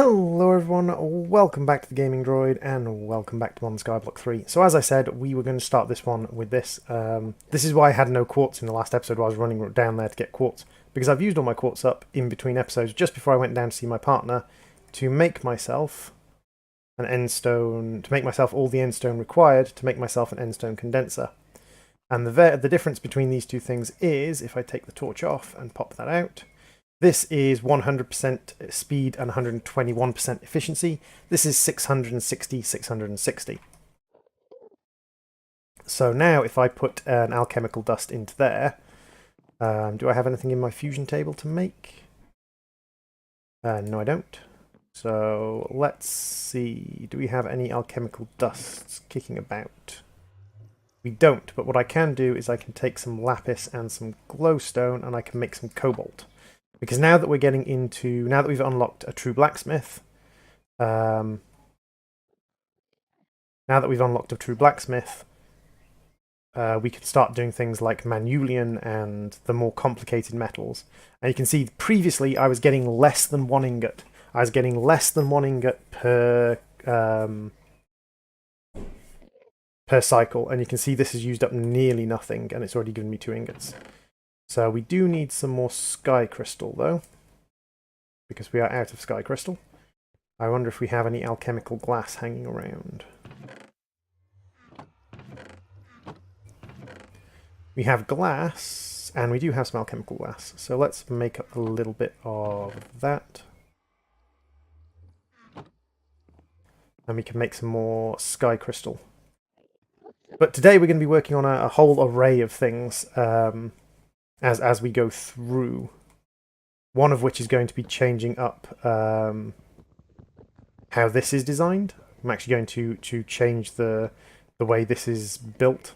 Hello everyone, welcome back to the Gaming Droid and welcome back to Skyblock 3. So as I said, we were going to start this one with this. This is why I had no quartz in the last episode while I was running down there to get quartz. Because I've used all my quartz up in between episodes just before I went down to see my partner to make myself an end stone, to make myself all the end stone required to make myself an end stone condenser. And the difference between these two things is, if I take the torch off and pop that out, this is 100% speed and 121% efficiency. This is 660, 660. So now if I put an alchemical dust into there, do I have anything in my fusion table to make? No, I don't. So let's see, do we have any alchemical dusts kicking about? We don't, but what I can do is I can take some lapis and some glowstone and I can make some cobalt. Because now that we're getting into, now that we've unlocked a true blacksmith, we can start doing things like manulian and the more complicated metals. And you can see previously I was getting less than 1 ingot. I was getting less than 1 ingot per cycle, and you can see this has used up nearly nothing, and it's already given me 2 ingots. So we do need some more sky crystal, though, because we are out of sky crystal. I wonder if we have any alchemical glass hanging around. We have glass, and we do have some alchemical glass. So let's make up a little bit of that. And we can make some more sky crystal. But today we're going to be working on a whole array of things as we go through. One of which is going to be changing up how this is designed. I'm actually going to change the way this is built.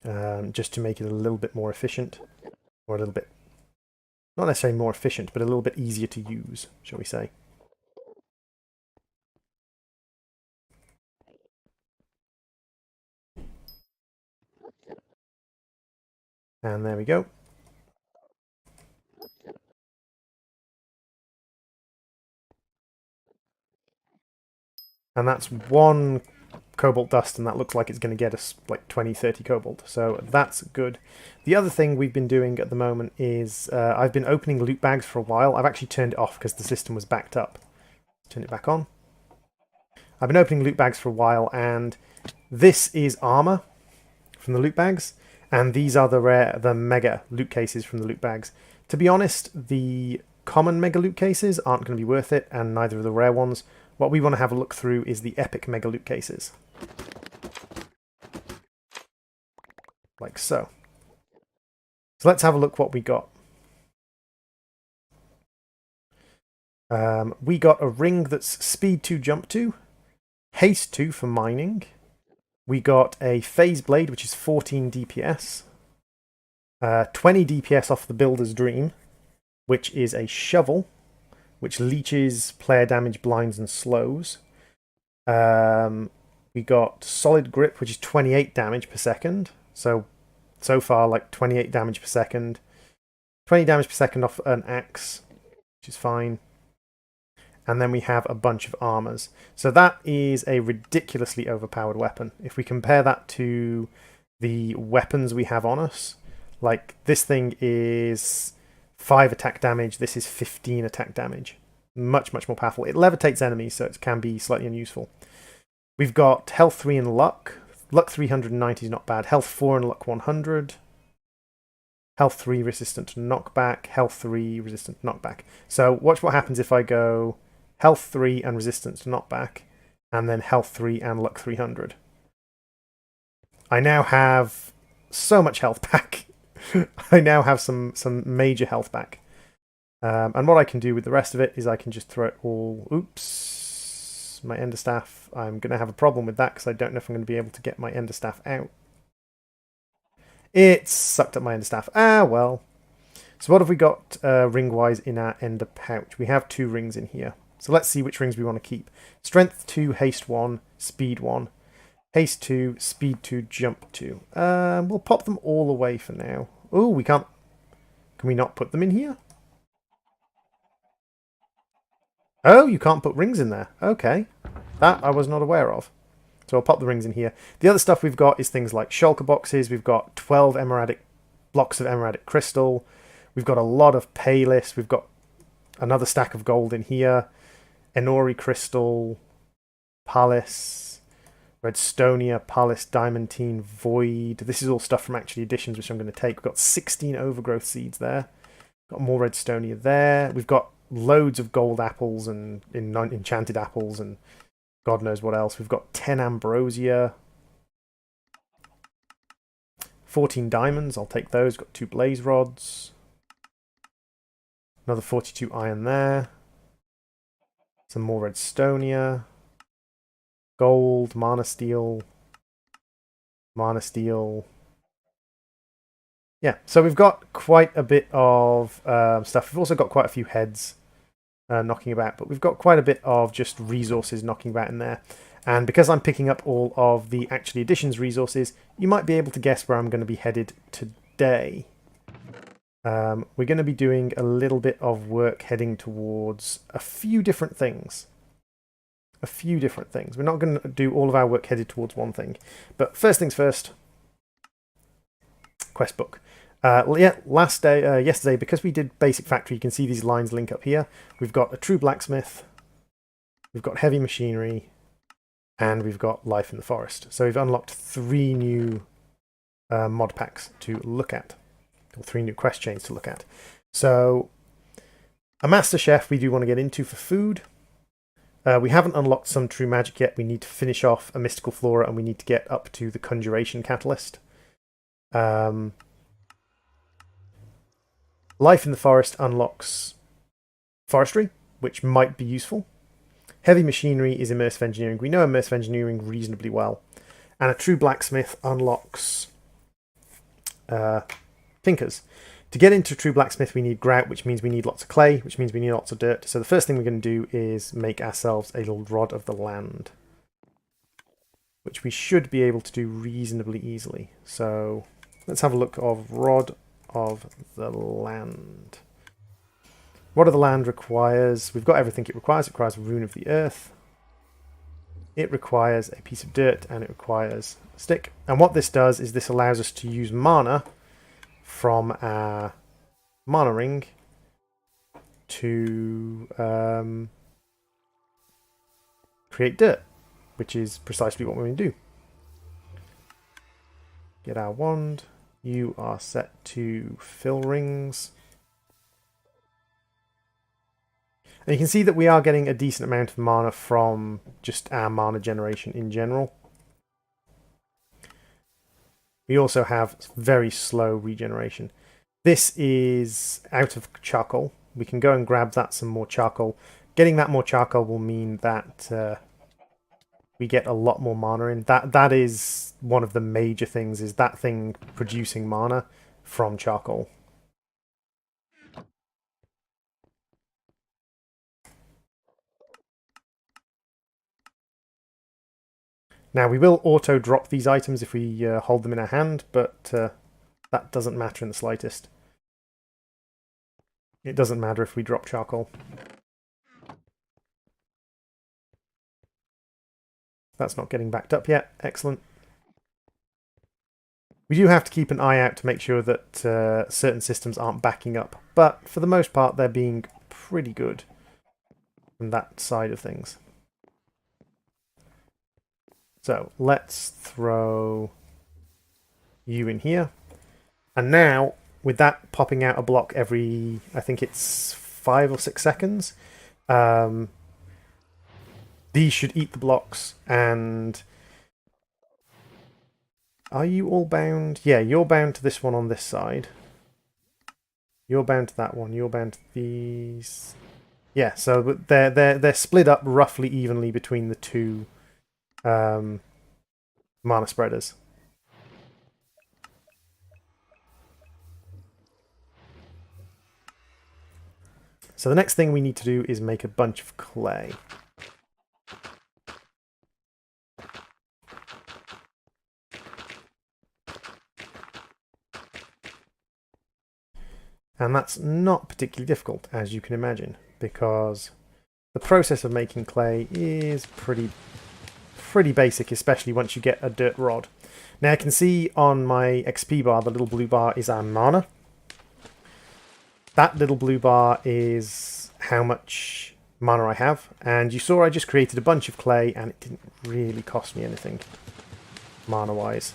Just to make it a little bit more efficient. Or a little bit, not necessarily more efficient, but a little bit easier to use, shall we say. And there we go. And that's 1 cobalt dust, and that looks like it's going to get us like 20, 30 cobalt. So that's good. The other thing we've been doing at the moment is I've been opening loot bags for a while. I've actually turned it off because the system was backed up. Turn it back on. I've been opening loot bags for a while, and this is armor from the loot bags. And these are the mega loot cases from the loot bags. To be honest, the common mega loot cases aren't going to be worth it, and neither are the rare ones. What we want to have a look through is the epic mega loot cases. Like so. So let's have a look what we got. We got a ring that's speed 2, jump 2, haste 2 for mining. We got a phase blade, which is 14 DPS. 20 DPS off the Builder's Dream, which is a shovel, which leeches player damage, blinds, and slows. We got solid grip, which is 28 damage per second. So far, like 28 damage per second. 20 damage per second off an axe, which is fine. And then we have a bunch of armors. So that is a ridiculously overpowered weapon. If we compare that to the weapons we have on us, like this thing is 5 attack damage, this is 15 attack damage. Much, much more powerful. It levitates enemies, so it can be slightly unuseful. We've got health 3 and luck. Luck 390 is not bad. Health 4 and luck 100. Health 3 resistant to knockback. Health 3 resistant to knockback. So watch what happens if I go health 3 and resistance to knockback, and then health 3 and luck 300. I now have so much health back. I now have some major health back. And what I can do with the rest of it is I can just throw it all... Oops. My ender staff. I'm going to have a problem with that because I don't know if I'm going to be able to get my ender staff out. It sucked up my ender staff. Ah, well. So what have we got ring-wise in our ender pouch? We have 2 rings in here. So let's see which rings we want to keep. Strength 2, haste 1, speed 1. Haste 2, speed 2, jump 2. We'll pop them all away for now. Oh, we can't... Can we not put them in here? Oh, you can't put rings in there. Okay. That I was not aware of. So I'll pop the rings in here. The other stuff we've got is things like shulker boxes. We've got 12 emeradic blocks of emeradic crystal. We've got a lot of payless. We've got another stack of gold in here. Enori crystal, Palace, Redstonia, Palace, Diamantine, Void. This is all stuff from actually additions, which I'm going to take. We've got 16 overgrowth seeds there. Got more Redstonia there. We've got loads of gold apples and enchanted apples and God knows what else. We've got 10 ambrosia, 14 diamonds. I'll take those. Got 2 blaze rods, another 42 iron there. Some more Redstonia, gold, mana steel. Yeah, so we've got quite a bit of stuff. We've also got quite a few heads knocking about, but we've got quite a bit of just resources knocking about in there. And because I'm picking up all of the actually additions resources, you might be able to guess where I'm going to be headed today. We're going to be doing a little bit of work heading towards a few different things. We're not going to do all of our work headed towards one thing. But first things first, quest book. Yesterday, because we did basic factory, you can see these lines link up here. We've got a true blacksmith, we've got heavy machinery, and we've got life in the forest. So we've unlocked 3 new mod packs to look at, or 3 new quest chains to look at. So a master chef we do want to get into for food. We haven't unlocked some true magic yet. We need to finish off a mystical flora, and we need to get up to the conjuration catalyst. Life in the forest unlocks forestry, which might be useful. Heavy machinery is immersive engineering. We know immersive engineering reasonably well. And a true blacksmith unlocks tinkers. To get into true blacksmith, we need grout, which means we need lots of clay, which means we need lots of dirt. So the first thing we're going to do is make ourselves a little rod of the land, which we should be able to do reasonably easily. So let's have a look of rod of the land. Rod of the land requires, we've got everything it requires. It requires a rune of the earth. It requires a piece of dirt, and it requires a stick. And what this does is this allows us to use mana from our mana ring to create dirt, which is precisely what we're going to do. Get our wand. You are set to fill rings. And you can see that we are getting a decent amount of mana from just our mana generation in general. We also have very slow regeneration. This is out of charcoal. We can go and grab that some more charcoal. Getting that more charcoal will mean that we get a lot more mana in. That is one of the major things, is that thing producing mana from charcoal. Now, we will auto-drop these items if we hold them in our hand, but that doesn't matter in the slightest. It doesn't matter if we drop charcoal. That's not getting backed up yet. Excellent. We do have to keep an eye out to make sure that certain systems aren't backing up, but for the most part, they're being pretty good from that side of things. So let's throw you in here. And now, with that popping out a block every, I think it's 5 or 6 seconds, these should eat the blocks. And are you all bound? Yeah, you're bound to this one on this side. You're bound to that one. You're bound to these. Yeah, so they're split up roughly evenly between the 2 mana spreaders. So the next thing we need to do is make a bunch of clay. And that's not particularly difficult, as you can imagine, because the process of making clay is pretty basic, especially once you get a dirt rod. Now I can see on my XP bar, the little blue bar is our mana. That little blue bar is how much mana I have, and you saw I just created a bunch of clay and it didn't really cost me anything mana wise.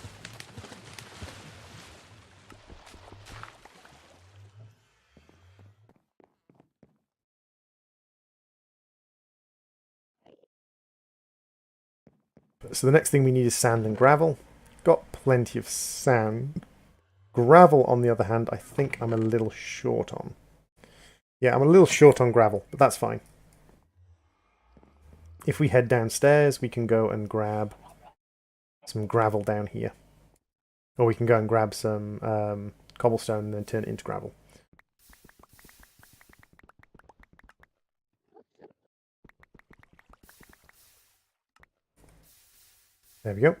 So the next thing we need is sand and gravel. Got plenty of sand. Gravel, on the other hand, I think I'm a little short on. Yeah, I'm a little short on gravel, but that's fine. If we head downstairs, we can go and grab some gravel down here. Or we can go and grab some cobblestone and then turn it into gravel. There we go.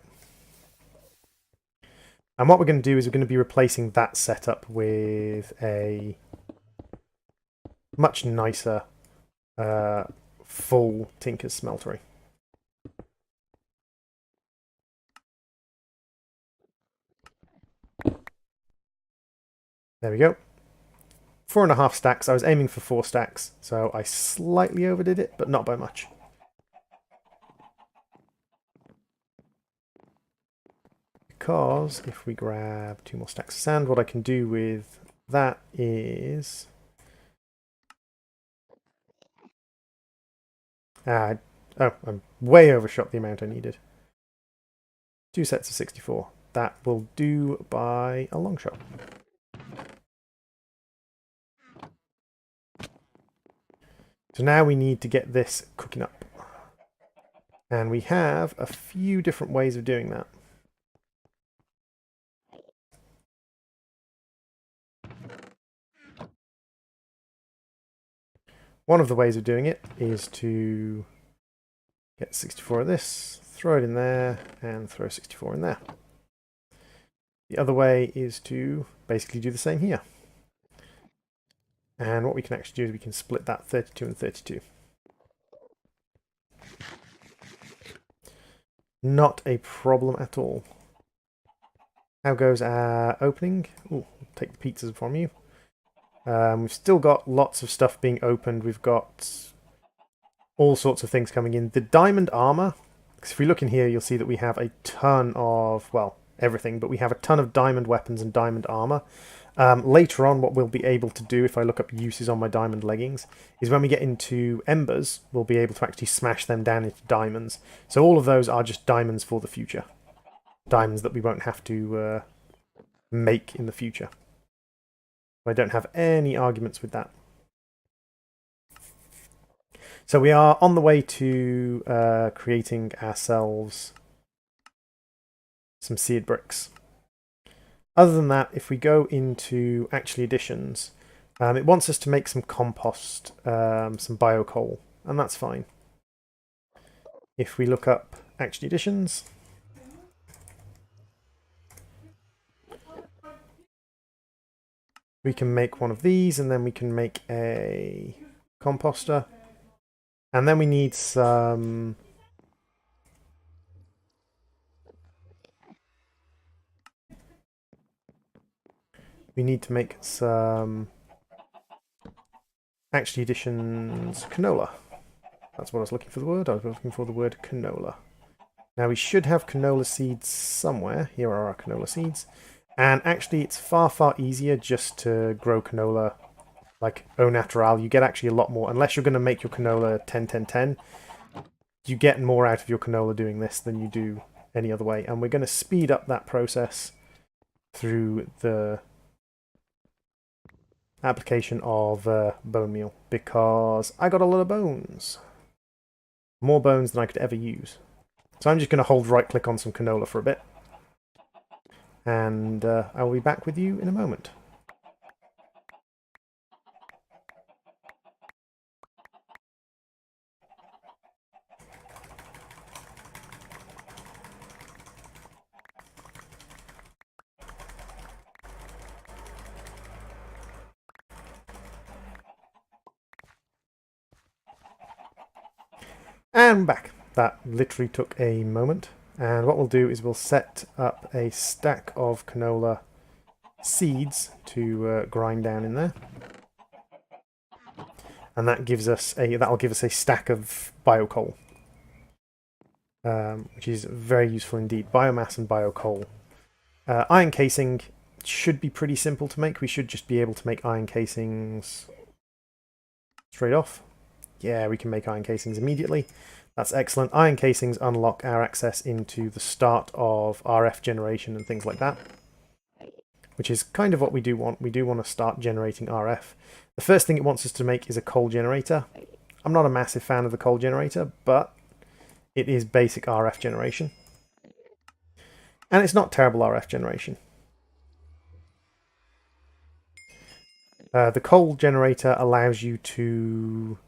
And what we're going to do is we're going to be replacing that setup with a much nicer full Tinker's Smeltery. There we go. 4.5 stacks. I was aiming for 4 stacks, so I slightly overdid it, but not by much. Because if we grab 2 more stacks of sand, what I can do with that is... oh, I'm way overshot the amount I needed. 2 sets of 64. That will do by a long shot. So now we need to get this cooking up. And we have a few different ways of doing that. One of the ways of doing it is to get 64 of this, throw it in there, and throw 64 in there. The other way is to basically do the same here. And what we can actually do is we can split that 32 and 32. Not a problem at all. How goes our opening? Ooh, take the pizzas from you. We've still got lots of stuff being opened. We've got all sorts of things coming in. The diamond armor, because if we look in here, you'll see that we have a ton of, well, everything, but we have a ton of diamond weapons and diamond armor. Later on, what we'll be able to do, if I look up uses on my diamond leggings, is when we get into embers, we'll be able to actually smash them down into diamonds. So all of those are just diamonds for the future. Diamonds that we won't have to make in the future. I don't have any arguments with that. So we are on the way to creating ourselves some seared bricks. Other than that, if we go into actually additions, it wants us to make some compost, some biocoal, and that's fine. If we look up actually additions, we can make one of these, and then we can make a composter. And then we need some... we need to make some actually additions canola. That's what I was looking for the word. I was looking for the word canola. Now we should have canola seeds somewhere. Here are our canola seeds. And actually it's far, far easier just to grow canola like au natural. You get actually a lot more, unless you're going to make your canola 10-10-10, you get more out of your canola doing this than you do any other way. And we're going to speed up that process through the application of bone meal, because I got a lot of bones. More bones than I could ever use. So I'm just going to hold right click on some canola for a bit. And I will be back with you in a moment. And back. That literally took a moment. And what we'll do is we'll set up a stack of canola seeds to grind down in there. And that'll give us a stack of biocoal, which is very useful indeed. Biomass and biocoal. Iron casing should be pretty simple to make. We should just be able to make iron casings straight off. Yeah, we can make iron casings immediately. That's excellent. Iron casings unlock our access into the start of RF generation and things like that, which is kind of what we do want. We do want to start generating RF. The first thing it wants us to make is a coal generator. I'm not a massive fan of the coal generator, but it is basic RF generation. And it's not terrible RF generation. The coal generator allows you to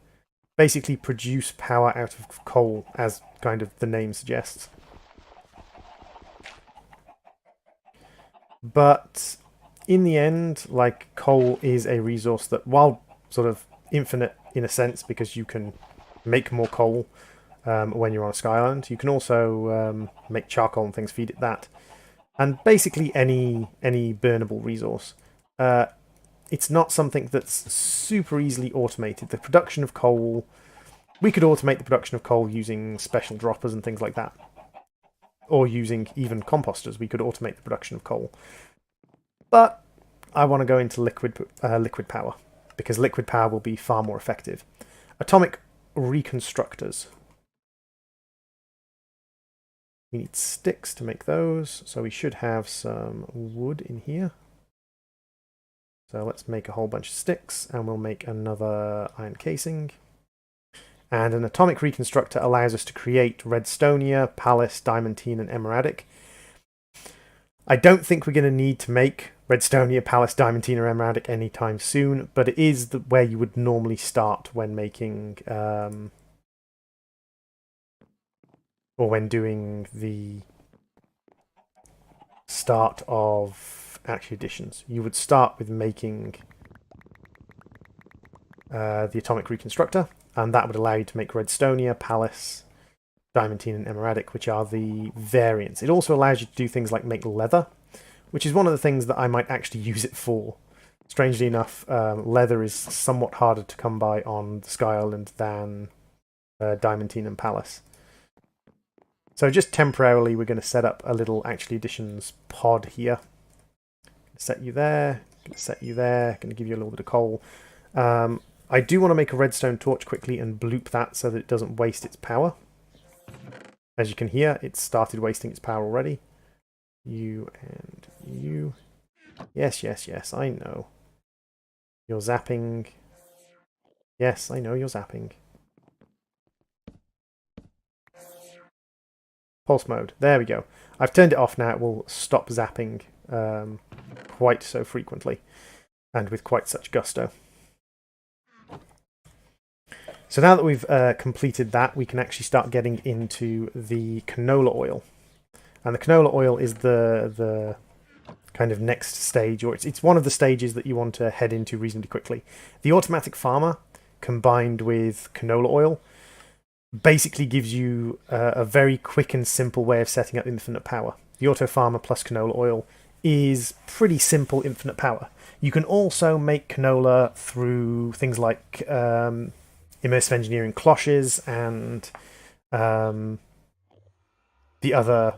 basically produce power out of coal, as kind of the name suggests. But in the end, like, coal is a resource that, while sort of infinite in a sense, because you can make more coal when you're on a sky island, you can also make charcoal and things, feed it that. And basically any burnable resource. It's not something that's super easily automated. The production of coal, we could automate the production of coal using special droppers and things like that. Or using even composters, we could automate the production of coal. But I want to go into liquid power, because liquid power will be far more effective. Atomic reconstructors. We need sticks to make those, so we should have some wood in here. So let's make a whole bunch of sticks, and we'll make another iron casing. And an atomic reconstructor allows us to create redstonia, pallas, diamantine, and emeradic. I don't think we're going to need to make redstonia, pallas, diamantine, or emeradic anytime soon, but it is where you would normally start when making, or when doing the start of actual additions. You would start with making the atomic reconstructor, and that would allow you to make redstonia, pallas, diamantine, and emeradic, which are the variants. It also allows you to do things like make leather, which is one of the things that I might actually use it for. Strangely enough, leather is somewhat harder to come by on the Sky Island than diamantine and pallas. So just temporarily, we're going to set up a little actually additions pod here. Set you there, set you there, going to give you a little bit of coal. I do want to make a redstone torch quickly and bloop that so that it doesn't waste its power. As you can hear, it's started wasting its power already. You and you. Yes, yes, yes, I know. You're zapping. Yes, I know you're zapping. Pulse mode. There we go. I've turned it off now. It will stop zapping quite so frequently and with quite such gusto. So now that we've completed that, we can actually start getting into the canola oil. And the canola oil is the kind of next stage, or it's one of the stages that you want to head into reasonably quickly. The automatic farmer combined with canola oil basically gives you a very quick and simple way of setting up infinite power. The auto farmer plus canola oil is pretty simple infinite power. You can also make canola through things like immersive engineering cloches and the other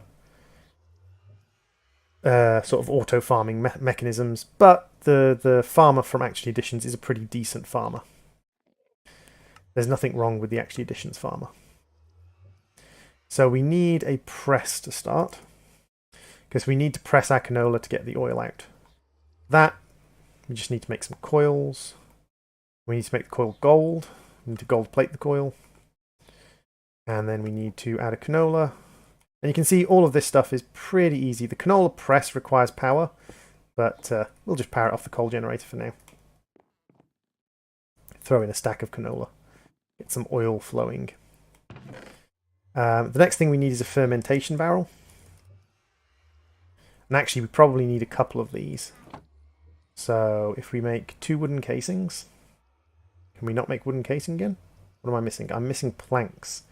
sort of auto farming mechanisms, but the farmer from Actually Additions is a pretty decent farmer. There's nothing wrong with the Actually Additions farmer. So we need a press to start, because we need to press our canola to get the oil out. That, we just need to make some coils. We need to make the coil gold. We need to gold plate the coil. And then we need to add a canola. And you can see all of this stuff is pretty easy. The canola press requires power, but we'll just power it off the coal generator for now. Throw in a stack of canola. Get some oil flowing. The next thing we need is a fermentation barrel. And actually, we probably need a couple of these. So if we make 2 wooden casings... Can we not make wooden casing again? What am I missing? I'm missing planks.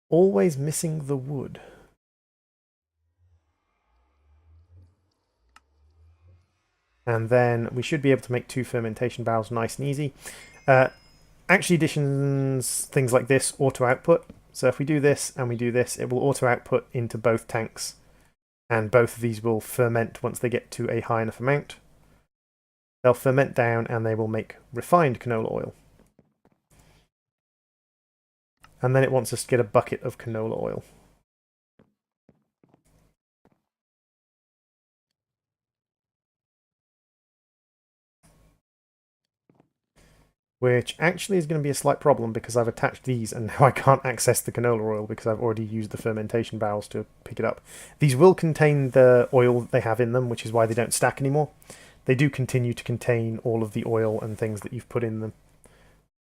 always missing the wood. And then we should be able to make 2 fermentation barrels nice and easy. Actually, additions, things like this, auto-output. So if we do this and we do this, it will auto-output into both tanks. And both of these will ferment once they get to a high enough amount. They'll ferment down and they will make refined canola oil. And then it wants us to get a bucket of canola oil. Which actually is going to be a slight problem because I've attached these and now I can't access the canola oil because I've already used the fermentation barrels to pick it up. These will contain the oil that they have in them, which is why they don't stack anymore. They do continue to contain all of the oil and things that you've put in them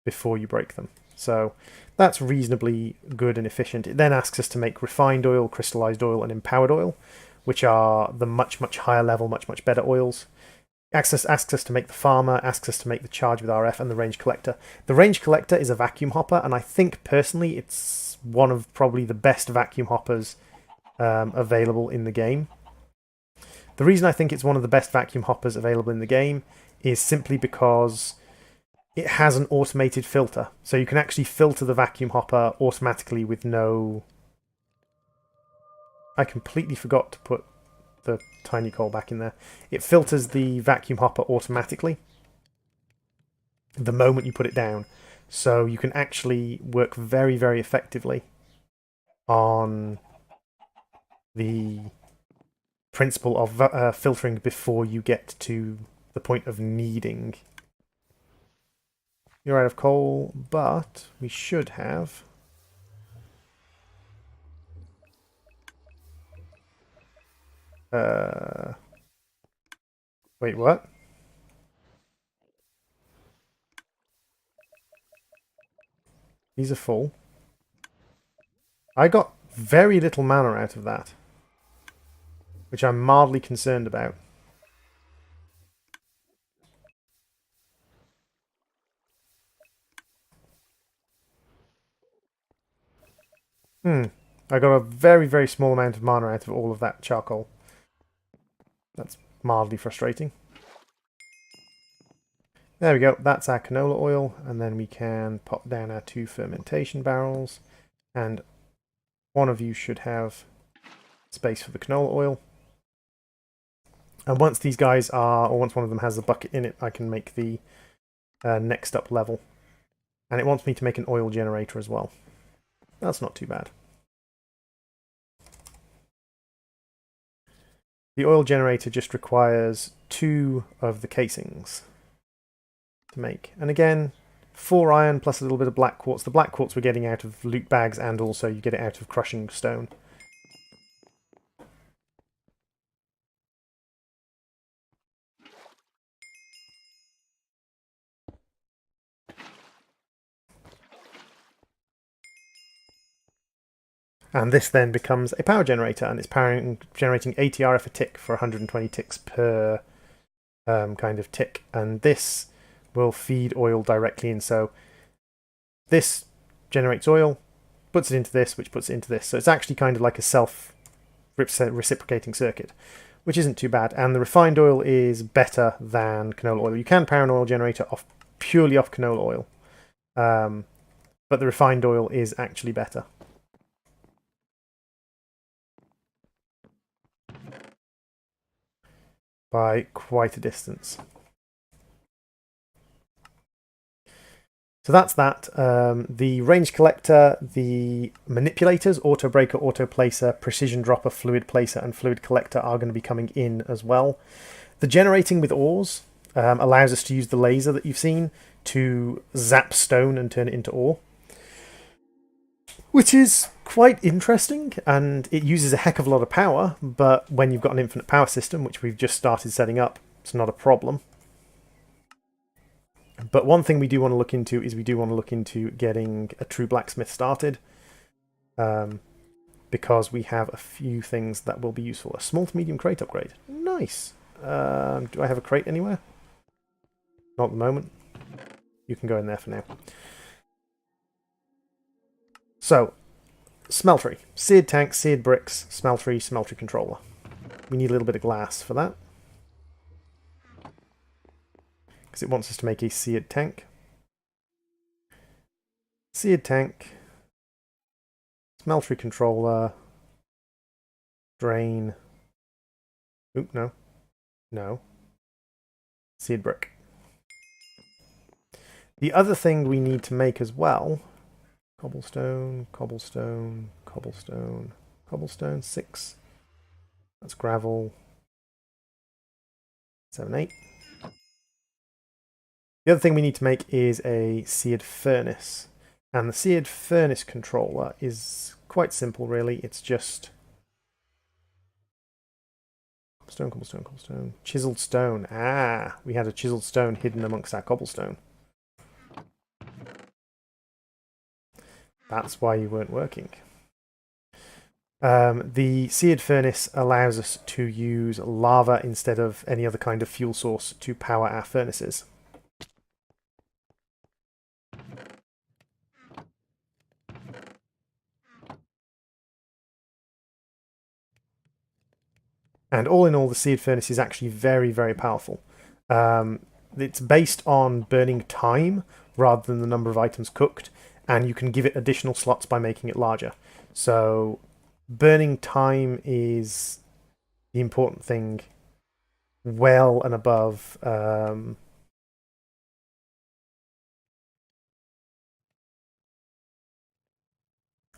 before you break them. So that's reasonably good and efficient. It then asks us to make refined oil, crystallized oil, and empowered oil, which are the much, much higher level, much, much better oils. Asks us to make the farmer, asks us to make the charge with RF, and the range collector. The range collector is a vacuum hopper, and I think personally it's one of probably the best vacuum hoppers available in the game. The reason I think it's one of the best vacuum hoppers available in the game is simply because it has an automated filter. So you can actually filter the vacuum hopper automatically with no... I completely forgot to put the tiny coal back in there. It filters the vacuum hopper automatically the moment you put it down. So you can actually work very, very effectively on the principle of filtering before you get to the point of needing. You're out of coal, but we should have... wait, what? These are full. I got very little mana out of that, which I'm mildly concerned about. I got a very, very small amount of mana out of all of that charcoal. That's mildly frustrating. There we go, that's our canola oil, and then we can pop down our 2 fermentation barrels, and one of you should have space for the canola oil. And once these guys are, or once one of them has a bucket in it, I can make the next up level. And it wants me to make an oil generator as well. That's not too bad. The oil generator just requires 2 of the casings to make. And again, 4 iron plus a little bit of black quartz. The black quartz we're getting out of loot bags, and also you get it out of crushing stone. And this then becomes a power generator, and it's generating 80 RF a tick for 120 ticks per kind of tick. And this will feed oil directly in. So this generates oil, puts it into this, which puts it into this. So it's actually kind of like a self-reciprocating circuit, which isn't too bad. And the refined oil is better than canola oil. You can power an oil generator purely off canola oil, but the refined oil is actually better. By quite a distance. So that's that. The range collector, the manipulators, auto breaker, auto placer, precision dropper, fluid placer, and fluid collector are going to be coming in as well. The generating with ores allows us to use the laser that you've seen to zap stone and turn it into ore, which is quite interesting, and it uses a heck of a lot of power, but when you've got an infinite power system, which we've just started setting up, it's not a problem. But one thing we do want to look into is we do want to look into getting a true blacksmith started, because we have a few things that will be useful. A small to medium crate upgrade. Nice. Do I have a crate anywhere? Not at the moment. You can go in there for now. So, smeltery. Seared tank, seared bricks, smeltery, smeltery controller. We need a little bit of glass for that, because it wants us to make a seared tank. Seared tank, smeltery controller, drain. Oop, no. No. Seared brick. The other thing we need to make as well, cobblestone, cobblestone, cobblestone, cobblestone, 6. That's gravel. 7, 8. The other thing we need to make is a seared furnace. And the seared furnace controller is quite simple, really. It's just cobblestone, cobblestone, cobblestone. Chiseled stone. Ah, we had a chiseled stone hidden amongst our cobblestone. That's why you weren't working. The seared furnace allows us to use lava instead of any other kind of fuel source to power our furnaces. And all in all, the seared furnace is actually very, very powerful. It's based on burning time rather than the number of items cooked, and you can give it additional slots by making it larger. So burning time is the important thing, well and above I'm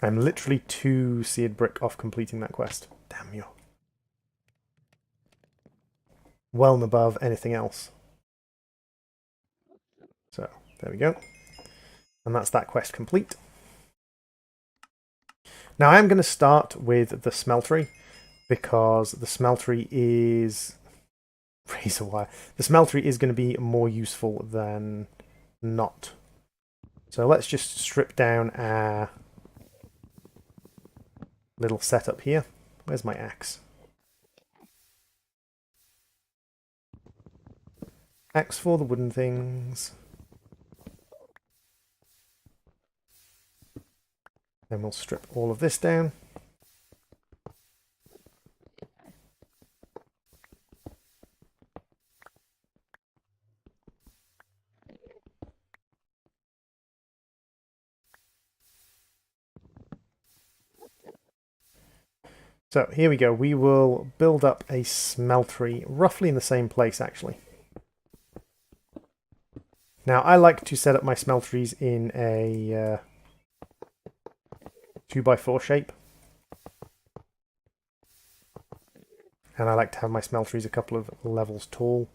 literally 2 seared brick off completing that quest. Damn you. Well and above anything else. So, there we go. And that's that quest complete. Now I'm going to start with the smeltery, because the smeltery is... razor wire. The smeltery is going to be more useful than not. So let's just strip down our little setup here. Where's my axe? Axe for the wooden things. Then we'll strip all of this down. So here we go. We will build up a smeltery roughly in the same place, actually. Now, I like to set up my smelteries in a 2x4 shape. And I like to have my smelteries a couple of levels tall.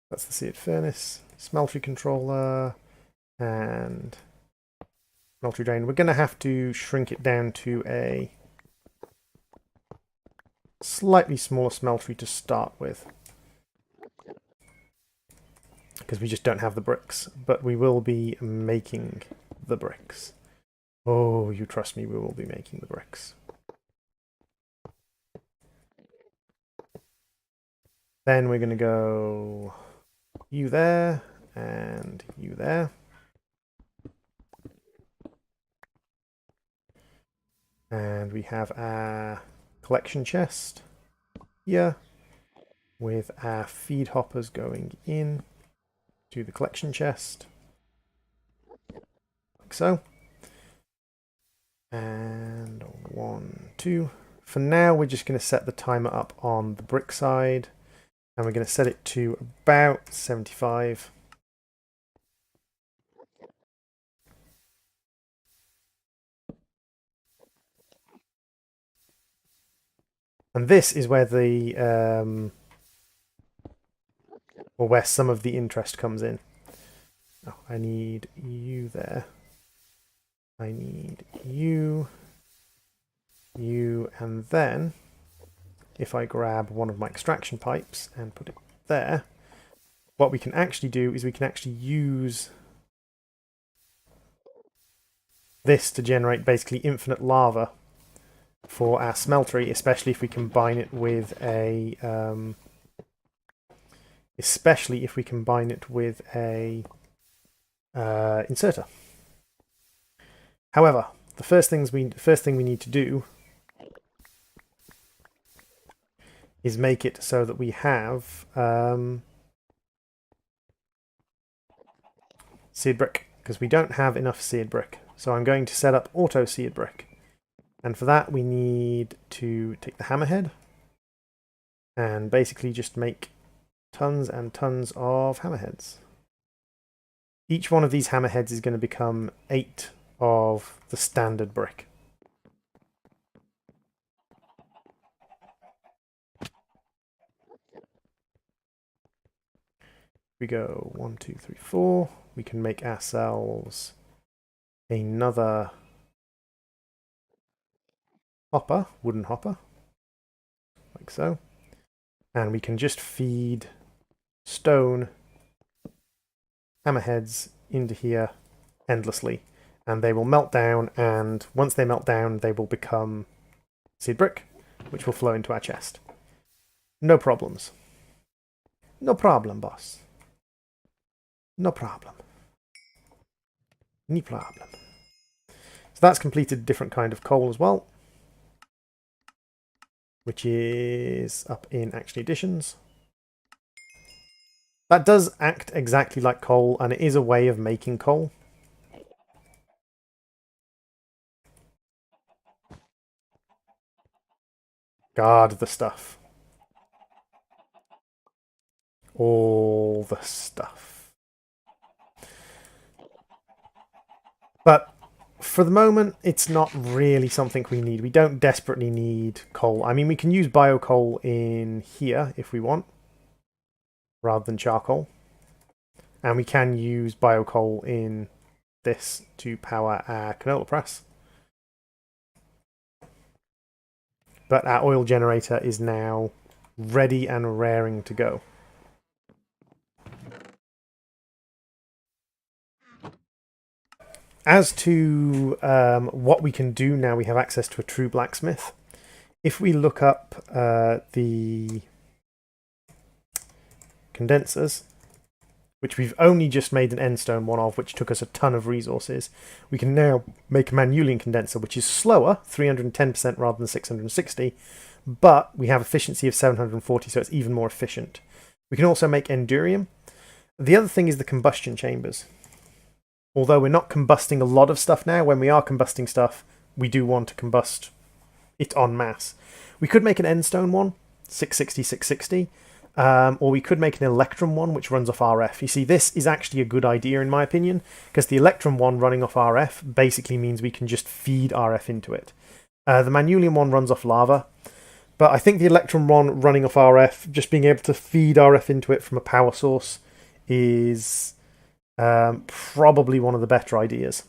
That's the seared furnace, smeltery controller, and smeltery drain. We're going to have to shrink it down to a slightly smaller smeltery to start with, because we just don't have the bricks, but we will be making the bricks. Oh, you trust me, we will be making the bricks. Then we're going to go you there and you there. And we have our collection chest here with our feed hoppers going in to the collection chest, like so. And 1, 2. For now, we're just going to set the timer up on the brick side, and we're going to set it to about 75. And this is where the or where some of the interest comes in. Oh, I need you there. I need you, you, and then if I grab one of my extraction pipes and put it there, what we can actually do is we can actually use this to generate basically infinite lava for our smeltery, especially if we combine it with a especially if we combine it with a inserter. However, the first thing we need to do is make it so that we have seared brick, because we don't have enough seared brick. So I'm going to set up auto seared brick. And for that we need to take the hammerhead and basically just make tons and tons of hammerheads. Each one of these hammerheads is going to become 8 of the standard brick. We go 1, 2, 3, 4. We can make ourselves another hopper, wooden hopper, like so. And we can just feed stone hammerheads into here endlessly. And they will melt down, and once they melt down, they will become seed brick, which will flow into our chest. No problems. No problem, boss. No problem. No problem. So that's completed a different kind of coal as well, which is up in Action Additions. That does act exactly like coal, and it is a way of making coal. Guard the stuff. All the stuff. But for the moment, it's not really something we need. We don't desperately need coal. I mean, we can use biocoal in here if we want, rather than charcoal. And we can use biocoal in this to power our canola press. But our oil generator is now ready and raring to go. As to what we can do now we have access to a true blacksmith, if we look up the condensers, which we've only just made an endstone one of, which took us a ton of resources, we can now make a manualian condenser, which is slower, 310% rather than 660, but we have efficiency of 740, so it's even more efficient. We can also make endurium. The other thing is the combustion chambers. Although we're not combusting a lot of stuff now, when we are combusting stuff, we do want to combust it en masse. We could make an endstone one, 660, 660, or we could make an electrum one, which runs off RF. You see, this is actually a good idea, in my opinion, because the electrum one running off RF basically means we can just feed RF into it. The manualian one runs off lava, but I think the electrum one running off RF, just being able to feed RF into it from a power source, is probably one of the better ideas.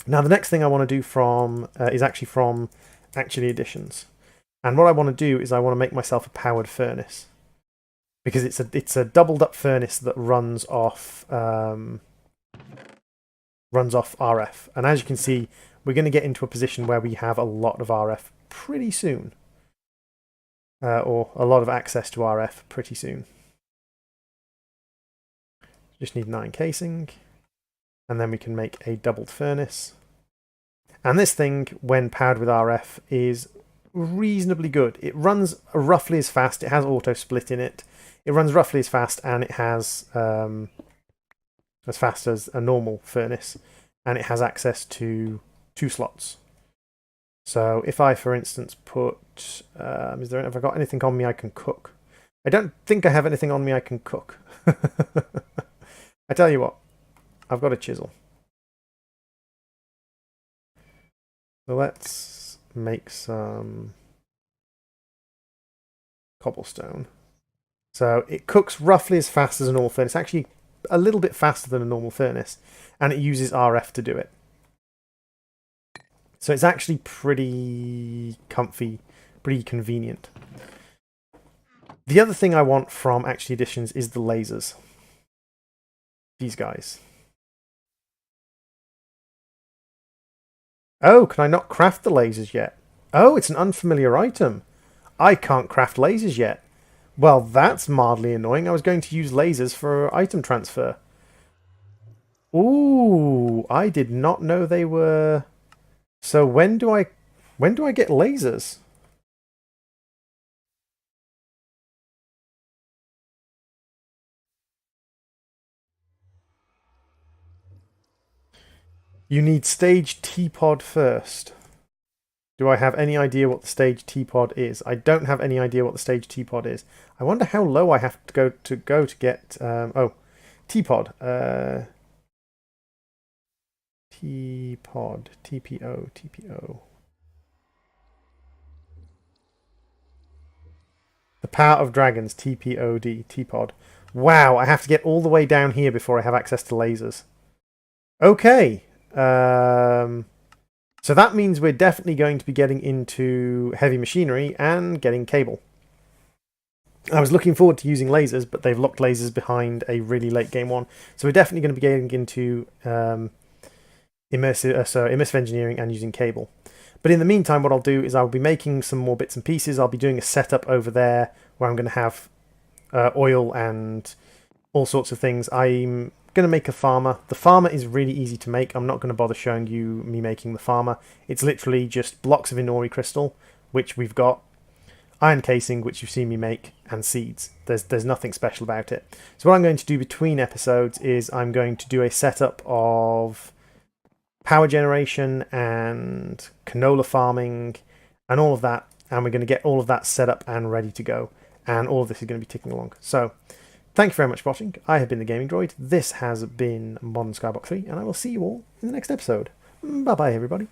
Now, the next thing I want to do from is actually from Actually Additions. And what I want to do is I want to make myself a powered furnace, because it's a doubled up furnace that runs off RF. And as you can see, we're going to get into a position where we have a lot of RF pretty soon, or a lot of access to RF pretty soon. Just need 9 casing, and then we can make a doubled furnace. And this thing, when powered with RF, is reasonably good. It runs roughly as fast. It has auto split in it. It runs roughly as fast, and it has as fast as a normal furnace, and it has access to 2 slots. So if I, for instance, put have I got anything on me I can cook? I don't think I have anything on me I can cook. I tell you what, I've got a chisel. So let's make some cobblestone. So it cooks roughly as fast as a normal furnace, actually a little bit faster than a normal furnace, and it uses RF to do it. So it's actually pretty comfy, pretty convenient. The other thing I want from Actually Additions is the lasers. These guys. Oh, can I not craft the lasers yet? Oh, it's an unfamiliar item. I can't craft lasers yet. Well, that's mildly annoying. I was going to use lasers for item transfer. Ooh, I did not know they were... So when do I get lasers? You need stage T-pod first. Do I have any idea what the stage T-pod is? I don't have any idea what the stage T-pod is. I wonder how low I have to go to get... oh, T-pod. T-pod. TPO. TPO. The Power of Dragons. TPOD. T-pod. Wow, I have to get all the way down here before I have access to lasers. Okay. So that means we're definitely going to be getting into heavy machinery and getting cable. I was looking forward to using lasers, but they've locked lasers behind a really late game one. So we're definitely going to be getting into immersive engineering and using cable. But in the meantime, what I'll do is I'll be making some more bits and pieces. I'll be doing a setup over there where I'm going to have oil and all sorts of things. I'm going to make a farmer. The farmer is really easy to make. I'm not going to bother showing you me making the farmer. It's literally just blocks of Inori crystal, which we've got, iron casing, which you've seen me make, and seeds. There's nothing special about it. So what I'm going to do between episodes is I'm going to do a setup of power generation and canola farming and all of that, and we're going to get all of that set up and ready to go, and all of this is going to be ticking along. So thank you very much for watching. I have been the Gaming Droid. This has been Modern Skyblock 3, and I will see you all in the next episode. Bye bye everybody.